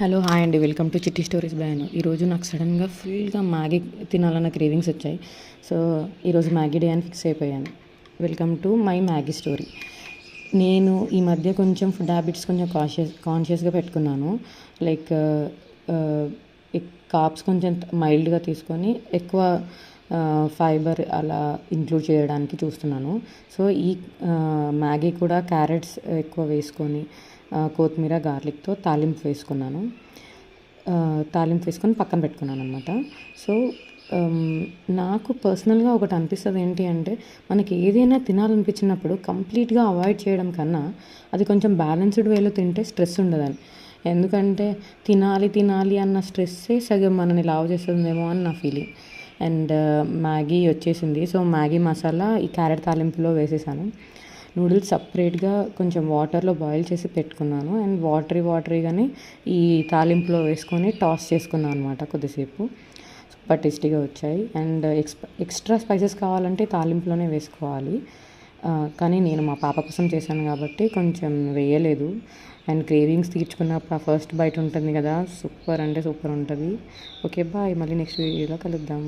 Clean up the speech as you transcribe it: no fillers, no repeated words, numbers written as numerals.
Hello hi అండి, welcome to చిట్టి stories by అను. ఈరోజు నాకు సడన్గా ఫుల్గా మ్యాగీ తినాలన్న క్రేవింగ్స్ వచ్చాయి. సో ఈరోజు మ్యాగీ డే అని ఫిక్స్ అయిపోయాను. Welcome to my Maggi story. నేను ఈ మధ్య కొంచెం ఫుడ్ హ్యాబిట్స్ కొంచెం కాన్షియస్గా పెట్టుకున్నాను. లైక్ కార్బ్స్ కొంచెం మైల్డ్గా తీసుకొని ఎక్కువ ఫైబర్ అలా ఇంక్లూడ్ చేయడానికి చూస్తున్నాను. సో ఈ మ్యాగీ కూడా క్యారెట్స్ ఎక్కువ వేసుకొని కొత్తిమీర గార్లిక్తో తాలింపు వేసుకున్నాను. తాలింపు వేసుకొని పక్కన పెట్టుకున్నాను అనమాట. సో నాకు పర్సనల్గా ఒకటి అనిపిస్తుంది ఏంటి అంటే, మనకి ఏదైనా తినాలనిపించినప్పుడు కంప్లీట్గా అవాయిడ్ చేయడం కన్నా అది కొంచెం బ్యాలెన్స్డ్ వేలో తింటే స్ట్రెస్ ఉండదని. ఎందుకంటే తినాలి అన్న స్ట్రెస్సే సగం మనని లావు చేస్తుందేమో అని నా ఫీలింగ్. అండ్ మ్యాగీ వచ్చేసింది. సో మ్యాగీ మసాలా ఈ క్యారెట్ తాలింపులో వేసేసాను. నూడిల్స్ సపరేట్గా కొంచెం వాటర్లో బాయిల్ చేసి పెట్టుకున్నాను. అండ్ వాటరీగానే ఈ తాలింపులో వేసుకొని టాస్ చేసుకున్నాను అనమాట కొద్దిసేపు. సూపర్ టేస్టీగా వచ్చాయి. అండ్ ఎక్స్ట్రా స్పైసెస్ కావాలంటే తాలింపులోనే వేసుకోవాలి. కానీ నేను మా పాప కోసం చేశాను కాబట్టి కొంచెం వేయలేదు. అండ్ క్రేవింగ్స్ తీర్చుకున్నప్పుడు ఆ ఫస్ట్ బైట్ ఉంటుంది కదా, సూపర్ అంటే సూపర్ ఉంటుంది. ఓకే బాయ్, మళ్ళీ నెక్స్ట్ వీడియోలో కలుద్దాం.